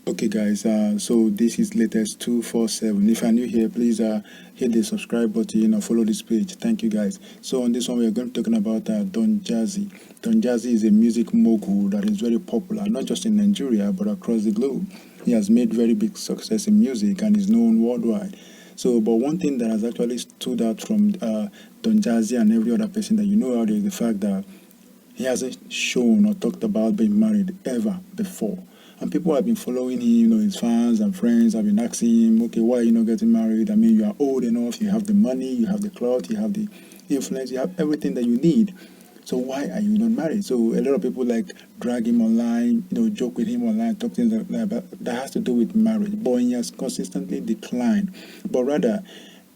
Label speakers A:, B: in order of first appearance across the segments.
A: Okay, guys. So this is latest 247. If you're new here, please hit the subscribe button or follow this page. Thank you, guys. So on this one, we're going to be talking about Don Jazzy. Don Jazzy is a music mogul that is very popular, not just in Nigeria but across the globe. He has made very big success in music and is known worldwide. So, but one thing that has actually stood out from Don Jazzy and every other person that you know out there is the fact that he hasn't shown or talked about being married ever before. And people have been following him, his fans and friends have been asking him, okay, why are you not getting married? I mean, you are old enough, you have the money, you have the clout, you have the influence, you have everything that you need. So why are you not married? So a lot of people like drag him online, joke with him online, talk things like that, but that has to do with marriage. But he has consistently declined. But rather,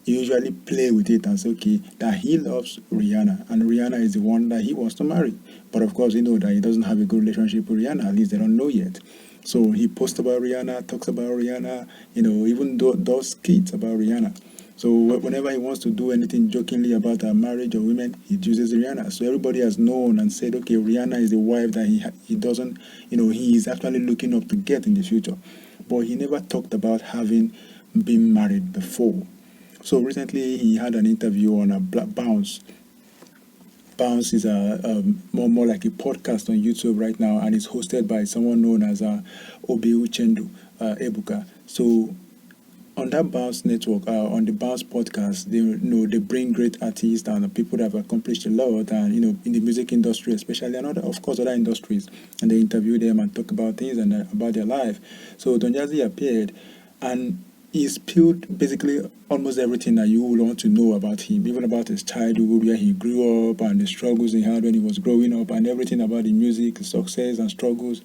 A: he usually play with it and say, okay, that he loves Rihanna, and Rihanna is the one that he wants to marry. But of course, that he doesn't have a good relationship with Rihanna. At least they don't know yet. So he posts about Rihanna, talks about Rihanna, even though does skits about Rihanna. So whenever he wants to do anything jokingly about her marriage or women, he uses Rihanna. So everybody has known and said, okay, Rihanna is the wife that he doesn't, he is actually looking up to get in the future. But he never talked about having been married before. So recently he had an interview on a Bounce. Bounce is more like a podcast on YouTube right now, and it's hosted by someone known as Obi Uchendu Ebuka. So on that Bounce network, on the Bounce podcast, they bring great artists and people that have accomplished a lot, and in the music industry especially, and of course other industries, and they interview them and talk about things and about their life. So Don Jazzy appeared, and he spilled basically almost everything that you would want to know about him, even about his childhood, where he grew up, and the struggles he had when he was growing up, and everything about the music, the success and struggles.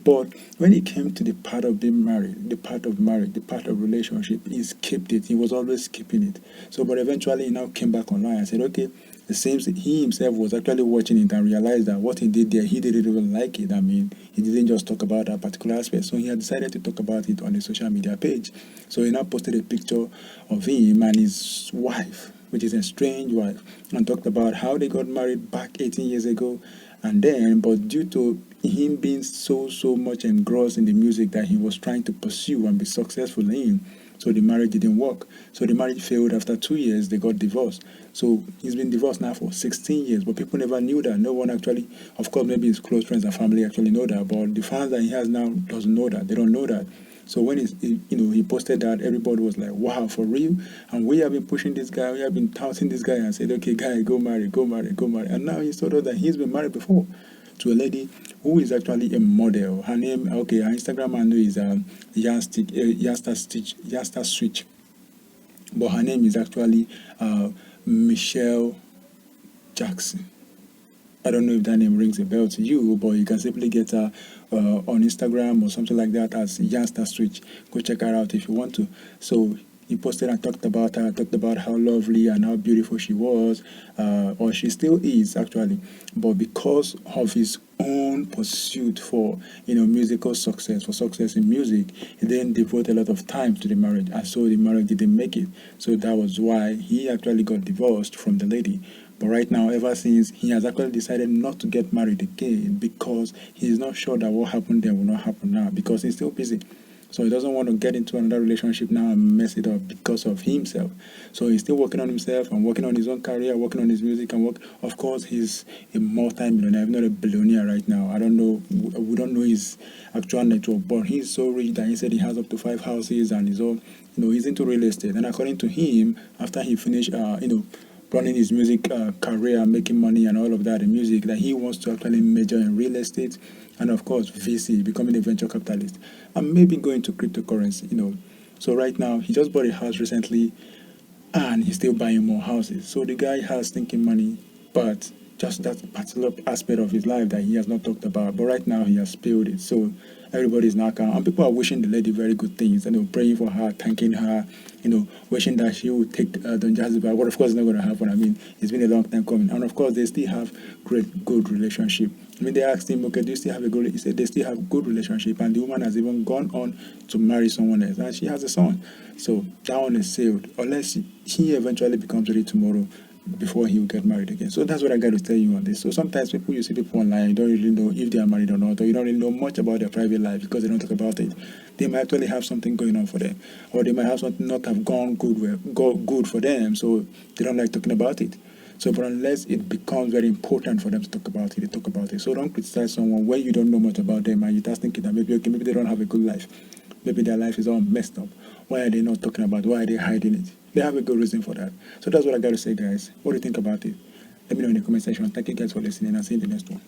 A: But when it came to the part of being married, the part of marriage, the part of relationship, he skipped it. He was always skipping it. So, but eventually he now came back online and said, okay, it seems he himself was actually watching it and realized that what he did there, he didn't even like it. I mean, he didn't just talk about that particular aspect. So he had decided to talk about it on a social media page. So he now posted a picture of him and his wife, which is a strange wife, and talked about how they got married back 18 years ago. And then, but due to him being so much engrossed in the music that he was trying to pursue and be successful in, so the marriage didn't work. So the marriage failed after 2 years. They got divorced. So he's been divorced now for 16 years, but people never knew that. No one actually, of course, maybe his close friends and family actually know that, but the fans that he has now doesn't know that. They don't know that. So when he posted that, everybody was like, "Wow, for real!" And we have been pushing this guy, we have been touting this guy, and said, "Okay, guy, go marry, go marry, go marry." And now he told us that he's been married before to a lady who is actually a model. Her name, okay, her Instagram handle is Yasta Switch, but her name is actually Michelle Jackson. I don't know if that name rings a bell to you, but you can simply get her on Instagram or something like that as Youngster Switch. Go check her out if you want to. So he posted and talked about her, talked about how lovely and how beautiful she was, or she still is actually. But because of his own pursuit for musical success, for success in music, he then devoted a lot of time to the marriage, and so the marriage didn't make it. So that was why he actually got divorced from the lady. But right now, ever since, he has actually decided not to get married again because he is not sure that what happened then will not happen now because he's still busy. So he doesn't want to get into another relationship now and mess it up because of himself. So he's still working on himself and working on his own career, working on his music and work. Of course, he's a multi-millionaire, not a billionaire right now. I don't know. We don't know his actual net worth, but he's so rich that he said he has up to 5 houses and he's all, he's into real estate. And according to him, after he finished, running his music career, making money and all of that in music, that he wants to actually major in real estate and of course VC, becoming a venture capitalist, and maybe going to cryptocurrency. So right now he just bought a house recently and he's still buying more houses. So the guy has thinking money, but just that particular aspect of his life that he has not talked about. But right now he has spilled it. So everybody's now calm. And people are wishing the lady very good things, praying for her, thanking her, wishing that she would take Don Jazzy back. But of course, it's not going to happen. I mean, it's been a long time coming. And of course, they still have good relationship. I mean, they asked him, okay, do you still have a good? He said they still have good relationship, and the woman has even gone on to marry someone else, and she has a son. So that one is sealed. Unless he eventually becomes ready tomorrow, before he will get married again. So that's what I got to tell you on this. So sometimes people, you see people online, you don't really know if they are married or not, or you don't really know much about their private life because they don't talk about it. They might actually have something going on for them, or they might have something not have gone good for them, so they don't like talking about it. So, but unless it becomes very important for them to talk about it, they talk about it. So don't criticize someone when you don't know much about them and you start thinking that maybe, okay, maybe they don't have a good life. Maybe their life is all messed up. Why are they not talking about it? Why are they hiding it? They have a good reason for that. So that's what I got to say, guys. What do you think about it? Let me know in the comment section. Thank you guys for listening. I'll see you in the next one.